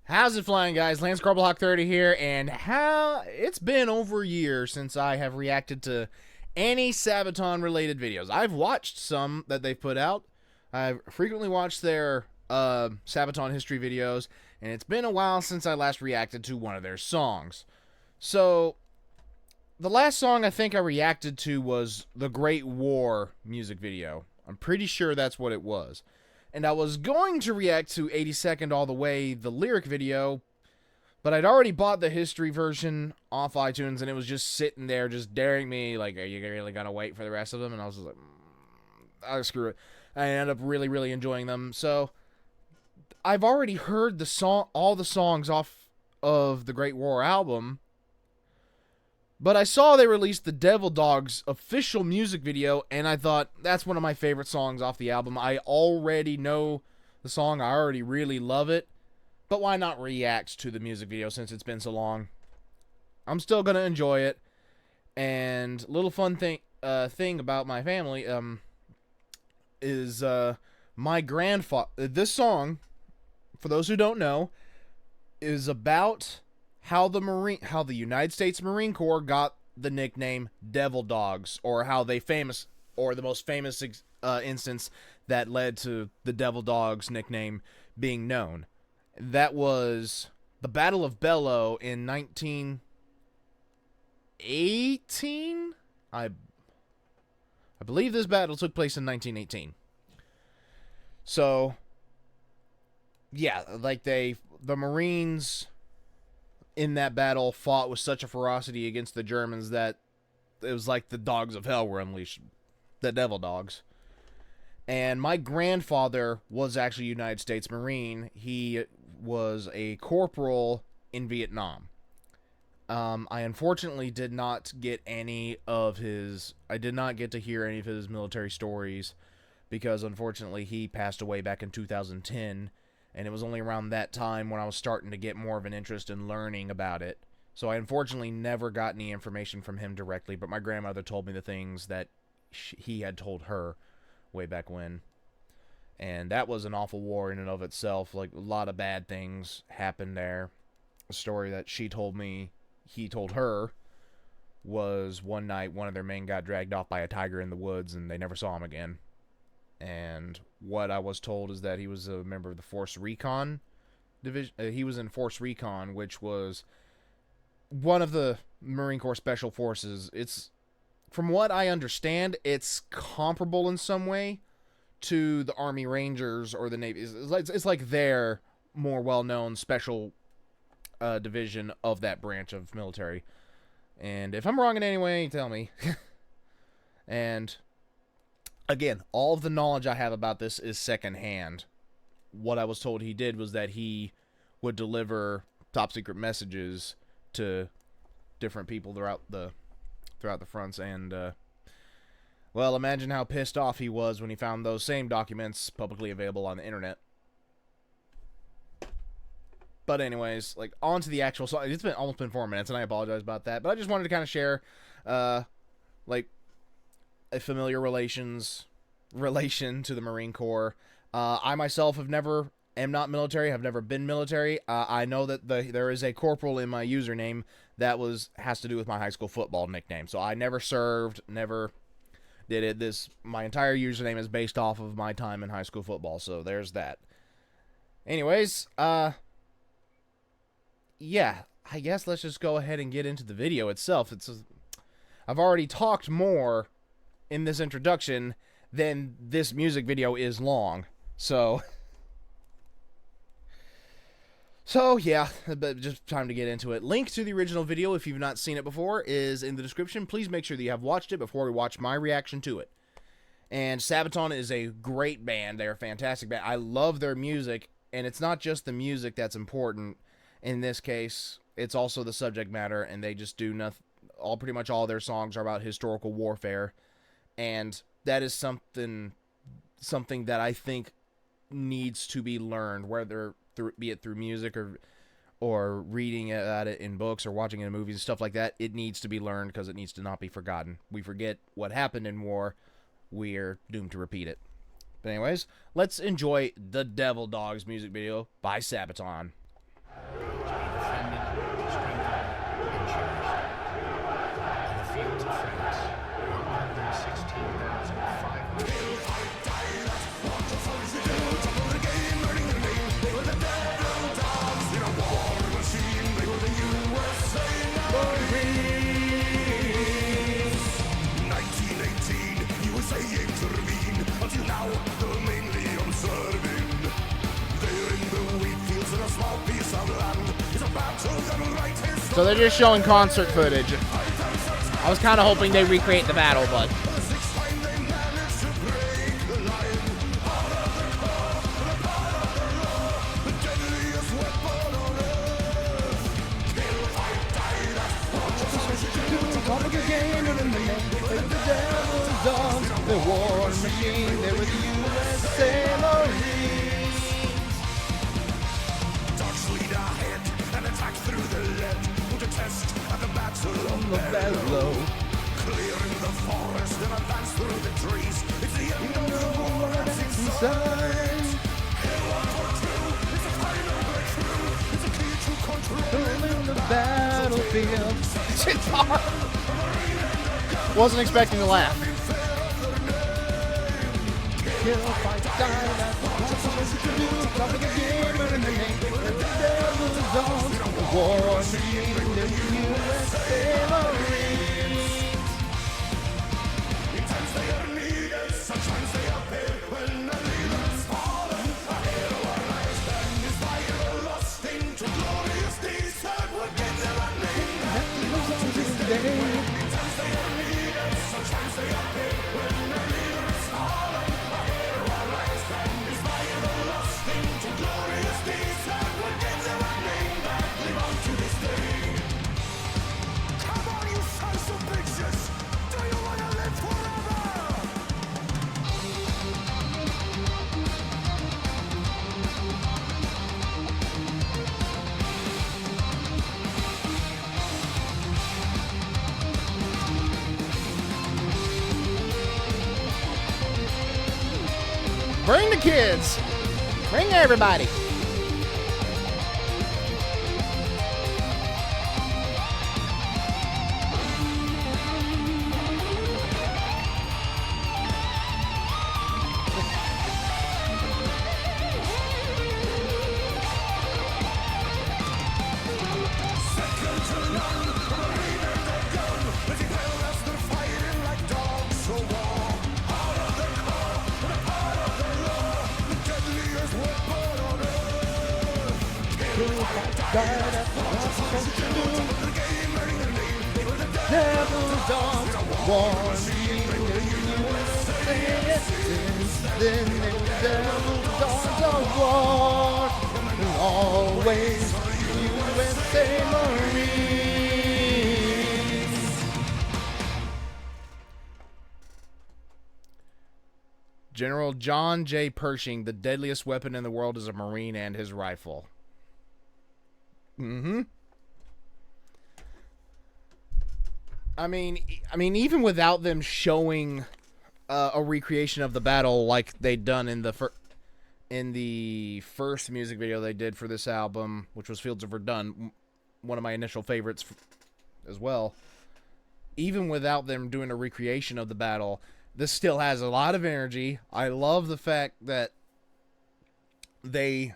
How's it flying, guys? Lance Carbelhawk 30 here, and it's been over a year since I have reacted to any Sabaton related videos. I've watched some that they've put out. I've frequently watched their Sabaton history videos, and it's been a while since I last reacted to one of their songs. So, the last song I think I reacted to was the Great War music video. I'm pretty sure that's what it was. And I was going to react to 82nd All the Way, the lyric video, but I'd already bought the history version off iTunes, and it was just sitting there, just daring me, like, are you really gonna wait for the rest of them? And I was just like, screw it. I ended up really enjoying them. So, I've already heard all the songs off of the Great War album, but I saw they released the Devil Dogs official music video, and I thought, that's one of my favorite songs off the album. I already know the song. I already really love it. But why not react to the music video since it's been so long? I'm still going to enjoy it. And little fun thing about my family is my grandfather. This song, for those who don't know, is about how the United States Marine Corps got the nickname Devil Dogs, or the most famous instance that led to the Devil Dogs nickname being known. That was the Battle of Bellow in 1918. I believe this battle took place in 1918. So, yeah, like the Marines in that battle fought with such a ferocity against the Germans that it was like the dogs of hell were unleashed, the Devil Dogs. And my grandfather was actually a United States Marine. He was a corporal in Vietnam. I unfortunately did not get to hear any of his military stories because unfortunately he passed away back in 2010. And it was only around that time when I was starting to get more of an interest in learning about it. So I unfortunately never got any information from him directly, but my grandmother told me the things that he had told her way back when. And that was an awful war in and of itself. Like, a lot of bad things happened there. A story that he told her, was one night one of their men got dragged off by a tiger in the woods and they never saw him again. And what I was told is that he was a member of the Force Recon division. He was in Force Recon, which was one of the Marine Corps Special Forces. It's, from what I understand, it's comparable in some way to the Army Rangers or the Navy. It's like their more well-known special division of that branch of military. And if I'm wrong in any way, tell me. And again, all of the knowledge I have about this is secondhand. What I was told he did was that he would deliver top secret messages to different people throughout the fronts, and well, imagine how pissed off he was when he found those same documents publicly available on the internet. But anyways, like, on to the actual song. It's almost been 4 minutes, and I apologize about that. But I just wanted to kind of share, like, a familiar relation to the Marine Corps. I myself am not military, have never been military. I know that there is a corporal in my username that has to do with my high school football nickname. So I never served, never did it. My entire username is based off of my time in high school football. So there's that. Anyways, yeah, I guess let's just go ahead and get into the video itself. I've already talked more in this introduction than this music video is long. So yeah, but just time to get into it. Link to the original video, if you've not seen it before, is in the description. Please make sure that you have watched it before we watch my reaction to it. And Sabaton is a great band. They're a fantastic band. I love their music, and it's not just the music that's important. In this case, it's also the subject matter, and they just do nothing. Pretty much all their songs are about historical warfare, and that is something that I think needs to be learned, whether be it through music or reading about it in books or watching it in movies and stuff like that. It needs to be learned because it needs to not be forgotten. We forget what happened in war, we're doomed to repeat it. But anyways, let's enjoy the Devil Dogs music video by Sabaton. So they're just showing concert footage. I was kind of hoping they recreate the battle, but... The war machine, they were the USA Marines. Dutch lead ahead and attack through the lead. Put a test at the battle on the bellow. Clearing the forest and advance through the trees. It's the end of the war that's inside. It's a final breakthrough. It's a key to controlling the battlefield. It's hard. Wasn't expecting to laugh. Kill, fight, die, that's what you do. Coming again, in the name of the devil's own. The war machine, the USA Marines. In times they are needed, sometimes they are paid. When the leader's fallen, a hero arises. And his fire lost into glorious deeds. That will get their name. That lives on this day. In times they are needed, sometimes they are paid. When the leader's fallen. Bring the kids. Bring everybody. Always USA Marines. General John J. Pershing, the deadliest weapon in the world is a Marine and his rifle. Mm-hmm. I mean, even without them showing a recreation of the battle like they'd done in the first music video they did for this album, which was Fields of Verdun, one of my initial favorites as well. Even without them doing a recreation of the battle, this still has a lot of energy. I love the fact that they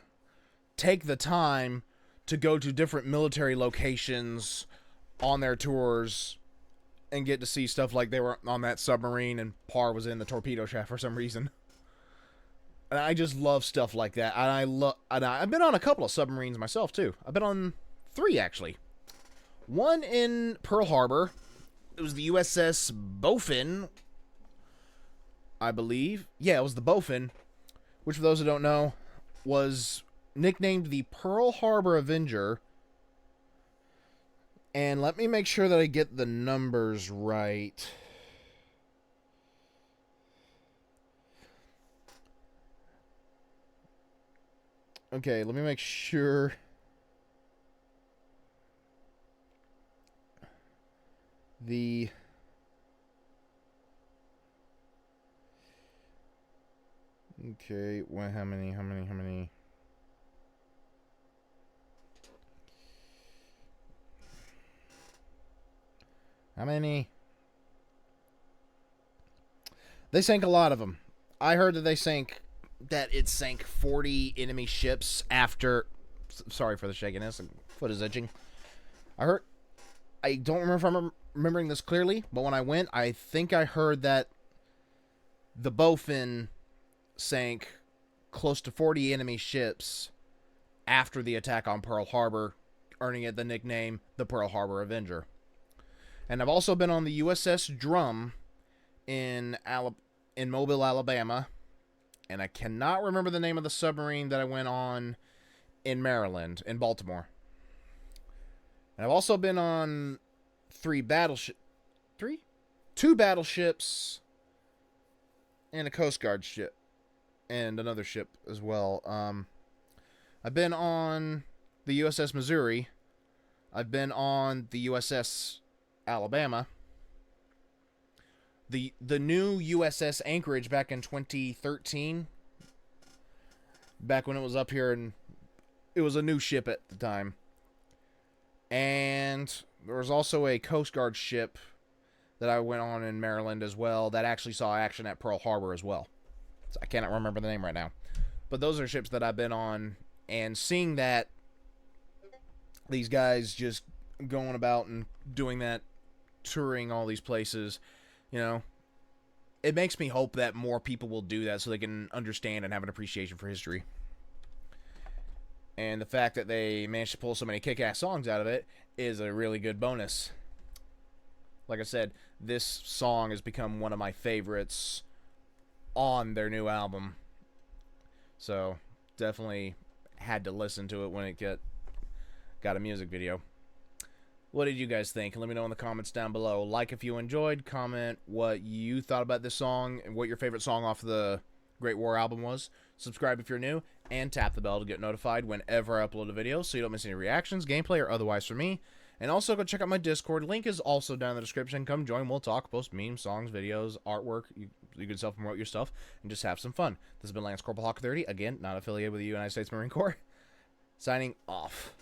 take the time to go to different military locations on their tours and get to see stuff like they were on that submarine and Parr was in the torpedo shaft for some reason. And I just love stuff like that. And I've been on a couple of submarines myself, too. I've been on 3, actually. One in Pearl Harbor. It was the USS Bowfin, I believe. Yeah, it was the Bowfin, which, for those who don't know, was nicknamed the Pearl Harbor Avenger. And let me make sure that I get the numbers right. Okay, let me make sure. Okay, well, how many? They sank a lot of them. I heard that it sank 40 enemy ships after... Sorry for the shakiness. Foot is itching. I don't remember if I'm remembering this clearly, but when I went, I think I heard that the Bowfin sank close to 40 enemy ships after the attack on Pearl Harbor earning it the nickname the Pearl Harbor Avenger. And I've also been on the USS Drum in Mobile, Alabama. And I cannot remember the name of the submarine that I went on in Maryland, in Baltimore. And I've also been on two battleships and a Coast Guard ship and another ship as well. I've been on the USS Missouri. I've been on the USS Alabama. The new USS Anchorage back in 2013. Back when it was up here, and it was a new ship at the time. And there was also a Coast Guard ship that I went on in Maryland as well that actually saw action at Pearl Harbor as well. So I cannot remember the name right now. But those are ships that I've been on, and seeing that these guys just going about and doing that, touring all these places, you know, it makes me hope that more people will do that so they can understand and have an appreciation for history. And the fact that they managed to pull so many kick-ass songs out of it is a really good bonus. Like I said, this song has become one of my favorites on their new album. So, definitely had to listen to it when it got a music video. What did you guys think? Let me know in the comments down below. Like if you enjoyed, comment what you thought about this song and what your favorite song off the Great War album was. Subscribe if you're new, and tap the bell to get notified whenever I upload a video so you don't miss any reactions, gameplay, or otherwise from me. And also go check out my Discord. Link is also down in the description. Come join. We'll talk, post memes, songs, videos, artwork. You can self-promote your stuff and just have some fun. This has been Lance Corporal Hawk 30. Again, not affiliated with the United States Marine Corps. Signing off.